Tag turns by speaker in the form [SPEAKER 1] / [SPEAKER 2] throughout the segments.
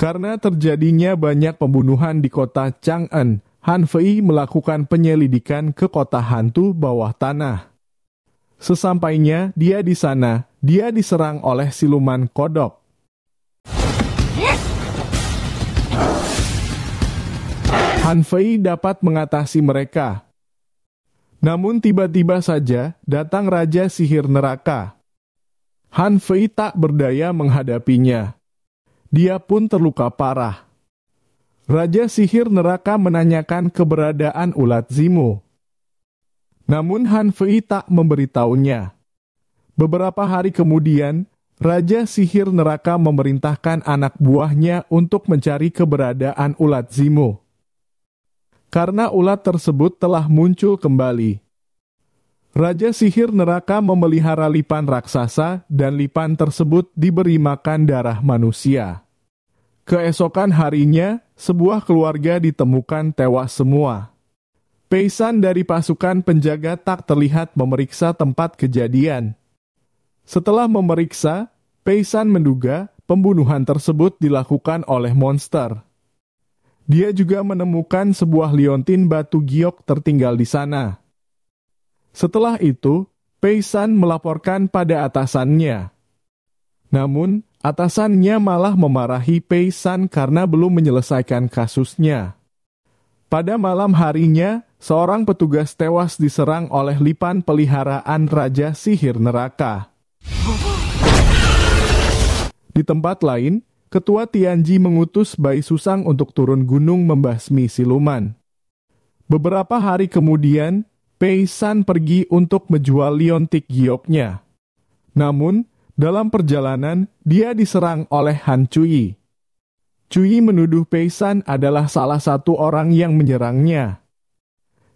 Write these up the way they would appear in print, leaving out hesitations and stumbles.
[SPEAKER 1] Karena terjadinya banyak pembunuhan di kota Chang'an, Han Fei melakukan penyelidikan ke kota hantu bawah tanah. Sesampainya dia di sana, dia diserang oleh siluman kodok. Han Fei dapat mengatasi mereka. Namun tiba-tiba saja datang Raja Sihir Neraka. Han Fei tak berdaya menghadapinya. Dia pun terluka parah. Raja Sihir Neraka menanyakan keberadaan ulat Zimu. Namun Han Fei tak memberitahunya. Beberapa hari kemudian, Raja Sihir Neraka memerintahkan anak buahnya untuk mencari keberadaan ulat Zimu. Karena ulat tersebut telah muncul kembali. Raja Sihir Neraka memelihara lipan raksasa dan lipan tersebut diberi makan darah manusia. Keesokan harinya, sebuah keluarga ditemukan tewas semua. Peisan dari pasukan penjaga tak terlihat memeriksa tempat kejadian. Setelah memeriksa, Peisan menduga pembunuhan tersebut dilakukan oleh monster. Dia juga menemukan sebuah liontin batu giok tertinggal di sana. Setelah itu, Peisan melaporkan pada atasannya. Namun, atasannya malah memarahi Peisan karena belum menyelesaikan kasusnya. Pada malam harinya, seorang petugas tewas diserang oleh lipan peliharaan Raja Sihir Neraka. Di tempat lain, Ketua Tianji mengutus Bai Susang untuk turun gunung membasmi siluman. Beberapa hari kemudian, Peisan pergi untuk menjual liontik gioknya. Namun, dalam perjalanan, dia diserang oleh Han Cui. Cui menuduh Peisan adalah salah satu orang yang menyerangnya.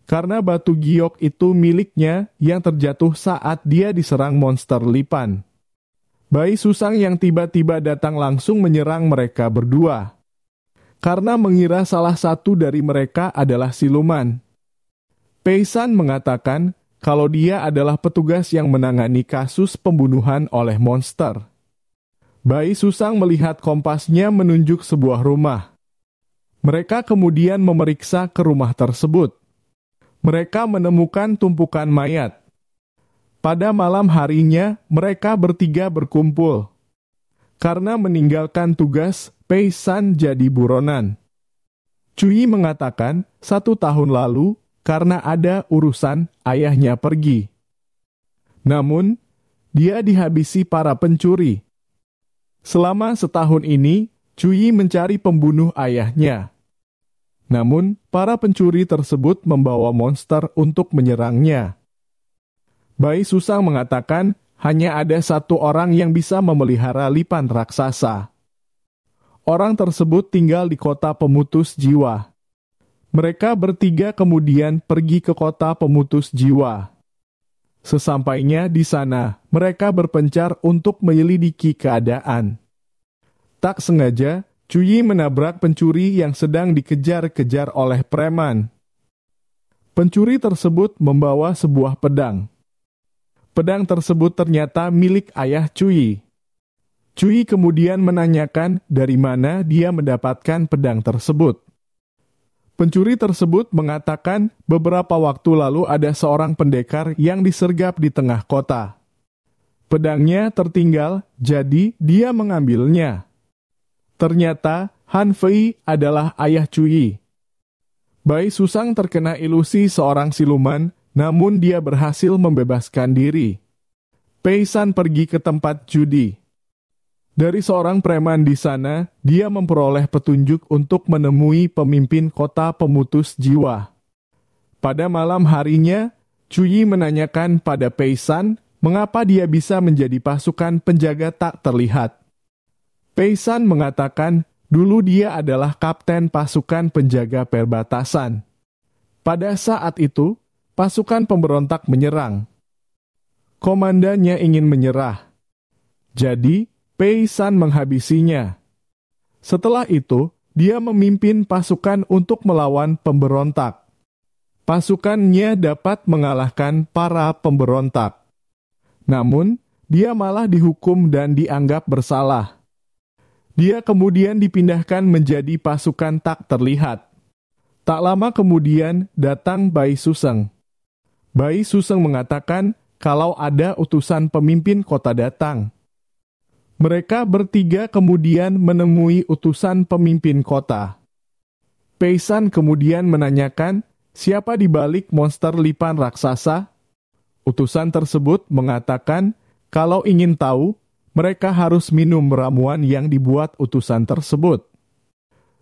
[SPEAKER 1] Karena batu giok itu miliknya yang terjatuh saat dia diserang monster lipan. Bai Susang yang tiba-tiba datang langsung menyerang mereka berdua. Karena mengira salah satu dari mereka adalah siluman. Peisan mengatakan kalau dia adalah petugas yang menangani kasus pembunuhan oleh monster. Bai Susang melihat kompasnya menunjuk sebuah rumah. Mereka kemudian memeriksa ke rumah tersebut. Mereka menemukan tumpukan mayat. Pada malam harinya, mereka bertiga berkumpul. Karena meninggalkan tugas, Peisan jadi buronan. Cui mengatakan 1 tahun lalu, karena ada urusan, ayahnya pergi. Namun, dia dihabisi para pencuri. Selama setahun ini, Cui mencari pembunuh ayahnya. Namun, para pencuri tersebut membawa monster untuk menyerangnya. Bai Susang mengatakan hanya ada satu orang yang bisa memelihara lipan raksasa. Orang tersebut tinggal di kota pemutus jiwa. Mereka bertiga kemudian pergi ke kota pemutus jiwa. Sesampainya di sana, mereka berpencar untuk menyelidiki keadaan. Tak sengaja, Cui menabrak pencuri yang sedang dikejar-kejar oleh preman. Pencuri tersebut membawa sebuah pedang. Pedang tersebut ternyata milik ayah Cui. Cui kemudian menanyakan dari mana dia mendapatkan pedang tersebut. Pencuri tersebut mengatakan beberapa waktu lalu ada seorang pendekar yang disergap di tengah kota. Pedangnya tertinggal, jadi dia mengambilnya. Ternyata Han Fei adalah ayah Cui. Bai Susang terkena ilusi seorang siluman, namun dia berhasil membebaskan diri. Peisan pergi ke tempat judi. Dari seorang preman di sana, dia memperoleh petunjuk untuk menemui pemimpin kota pemutus jiwa. Pada malam harinya, Cui menanyakan pada Peisan mengapa dia bisa menjadi pasukan penjaga tak terlihat. Peisan mengatakan dulu dia adalah kapten pasukan penjaga perbatasan. Pada saat itu, pasukan pemberontak menyerang. Komandannya ingin menyerah. Jadi, Peisan menghabisinya. Setelah itu, dia memimpin pasukan untuk melawan pemberontak. Pasukannya dapat mengalahkan para pemberontak. Namun, dia malah dihukum dan dianggap bersalah. Dia kemudian dipindahkan menjadi pasukan tak terlihat. Tak lama kemudian datang Bai Suseng. Bai Suseng mengatakan kalau ada utusan pemimpin kota datang. Mereka bertiga kemudian menemui utusan pemimpin kota. Pei San kemudian menanyakan siapa di balik monster lipan raksasa. Utusan tersebut mengatakan kalau ingin tahu, mereka harus minum ramuan yang dibuat utusan tersebut.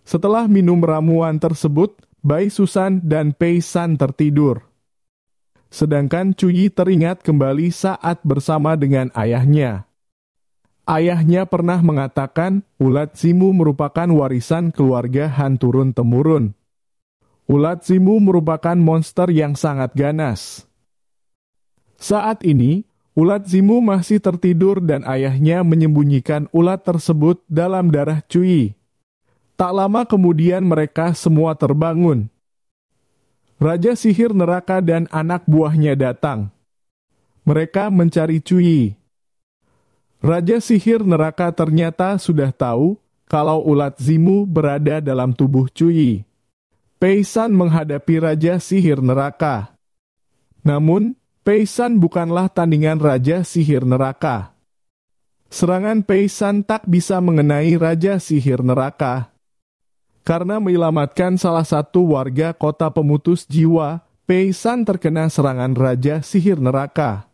[SPEAKER 1] Setelah minum ramuan tersebut, Bai Susan dan Pei San tertidur. Sedangkan Cuyi teringat kembali saat bersama dengan ayahnya. Ayahnya pernah mengatakan ulat zimu merupakan warisan keluarga Han turun-temurun. Ulat zimu merupakan monster yang sangat ganas. Saat ini, ulat zimu masih tertidur dan ayahnya menyembunyikan ulat tersebut dalam darah Cuyi. Tak lama kemudian mereka semua terbangun. Raja sihir neraka dan anak buahnya datang. Mereka mencari Cuyi. Raja sihir neraka ternyata sudah tahu kalau ulat zimu berada dalam tubuh Cuyi. Pei San menghadapi Raja sihir neraka. Namun, Pei San bukanlah tandingan Raja sihir neraka. Serangan Pei San tak bisa mengenai Raja sihir neraka. Karena menyelamatkan salah satu warga kota pemutus jiwa, Pei San terkena serangan Raja sihir neraka.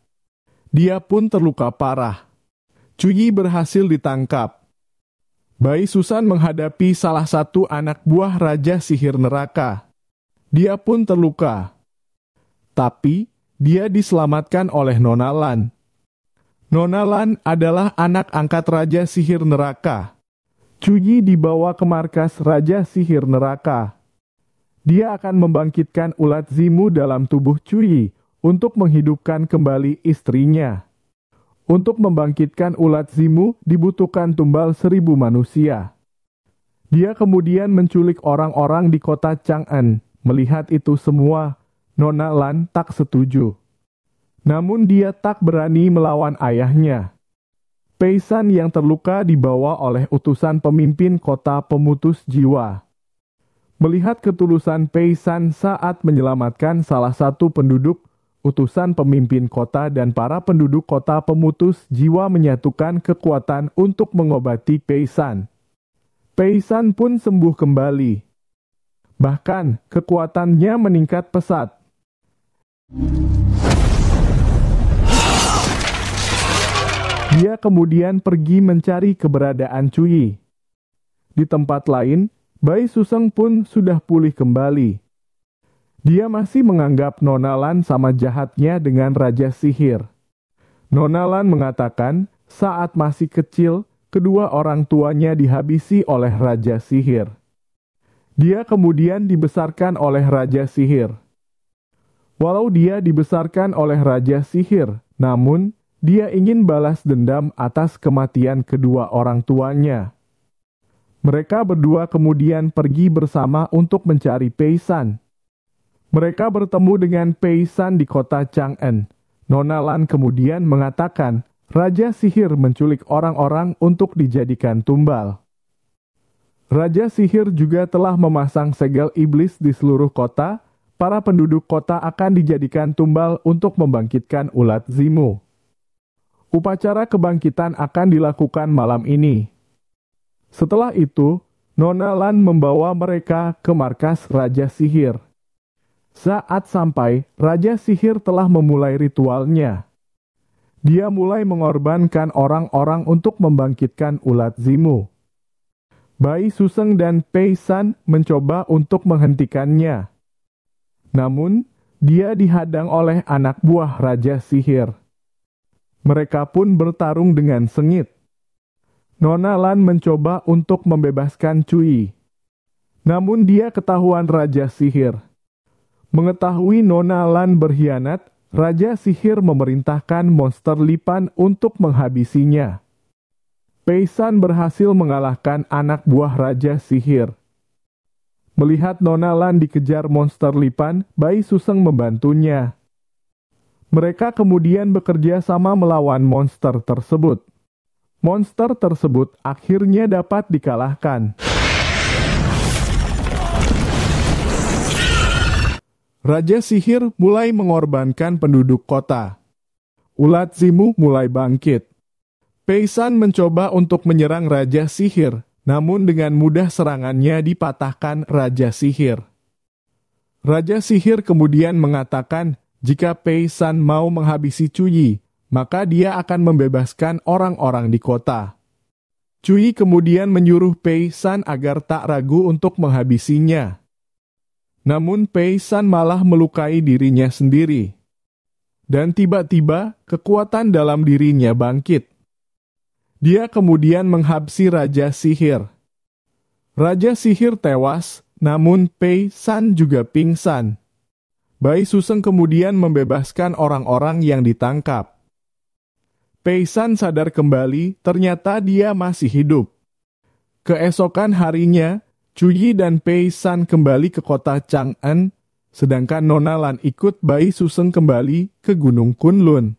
[SPEAKER 1] Dia pun terluka parah. Cuyi berhasil ditangkap. Bai Susan menghadapi salah satu anak buah Raja sihir neraka. Dia pun terluka. Tapi, dia diselamatkan oleh Nona Lan. Nona Lan adalah anak angkat Raja sihir neraka. Cuyi dibawa ke markas Raja sihir neraka. Dia akan membangkitkan ulat zimu dalam tubuh Cuyi untuk menghidupkan kembali istrinya. Untuk membangkitkan ulat zimu dibutuhkan tumbal 1.000 manusia. Dia kemudian menculik orang-orang di kota Chang'an. Melihat itu semua, Nona Lan tak setuju. Namun dia tak berani melawan ayahnya. Pei San yang terluka dibawa oleh utusan pemimpin kota pemutus jiwa. Melihat ketulusan Pei San saat menyelamatkan salah satu penduduk, utusan pemimpin kota dan para penduduk kota pemutus jiwa menyatukan kekuatan untuk mengobati Pei San. Pei San pun sembuh kembali. Bahkan, kekuatannya meningkat pesat. Dia kemudian pergi mencari keberadaan Cuyi. Di tempat lain, Bai Suseng pun sudah pulih kembali. Dia masih menganggap Nona Lan sama jahatnya dengan Raja Sihir. Nona Lan mengatakan saat masih kecil, kedua orang tuanya dihabisi oleh Raja Sihir. Dia kemudian dibesarkan oleh Raja Sihir. Walau dia dibesarkan oleh Raja Sihir, namun dia ingin balas dendam atas kematian kedua orang tuanya. Mereka berdua kemudian pergi bersama untuk mencari Pei San. Mereka bertemu dengan Pei San di kota Chang'an. Nona Lan kemudian mengatakan Raja Sihir menculik orang-orang untuk dijadikan tumbal. Raja Sihir juga telah memasang segel iblis di seluruh kota. Para penduduk kota akan dijadikan tumbal untuk membangkitkan ulat zimu. Upacara kebangkitan akan dilakukan malam ini. Setelah itu, Nona Lan membawa mereka ke markas Raja Sihir. Saat sampai, Raja Sihir telah memulai ritualnya. Dia mulai mengorbankan orang-orang untuk membangkitkan ulat zimu. Bai Suseng dan Pei San mencoba untuk menghentikannya. Namun, dia dihadang oleh anak buah Raja Sihir. Mereka pun bertarung dengan sengit. Nona Lan mencoba untuk membebaskan Cuyi. Namun dia ketahuan Raja Sihir. Mengetahui Nona Lan berkhianat, Raja Sihir memerintahkan monster lipan untuk menghabisinya. Pei San berhasil mengalahkan anak buah Raja Sihir. Melihat Nona Lan dikejar monster lipan, Bai Suseng membantunya. Mereka kemudian bekerja sama melawan monster tersebut. monster tersebut akhirnya dapat dikalahkan. Raja sihir mulai mengorbankan penduduk kota. Ulat Zimu mulai bangkit. Pei San mencoba untuk menyerang Raja Sihir, namun dengan mudah serangannya dipatahkan Raja Sihir. Raja Sihir kemudian mengatakan jika Pei San mau menghabisi Cuyi, maka dia akan membebaskan orang-orang di kota. Cuyi kemudian menyuruh Pei San agar tak ragu untuk menghabisinya. Namun Pei San malah melukai dirinya sendiri. Dan tiba-tiba kekuatan dalam dirinya bangkit. Dia kemudian menghabisi Raja Sihir. Raja Sihir tewas, namun Pei San juga pingsan. Bai Suseng kemudian membebaskan orang-orang yang ditangkap. Pei San sadar kembali, ternyata dia masih hidup. Keesokan harinya, Cuyi dan Pei San kembali ke kota Chang'an, sedangkan Nona Lan ikut Bai Suseng kembali ke Gunung Kunlun.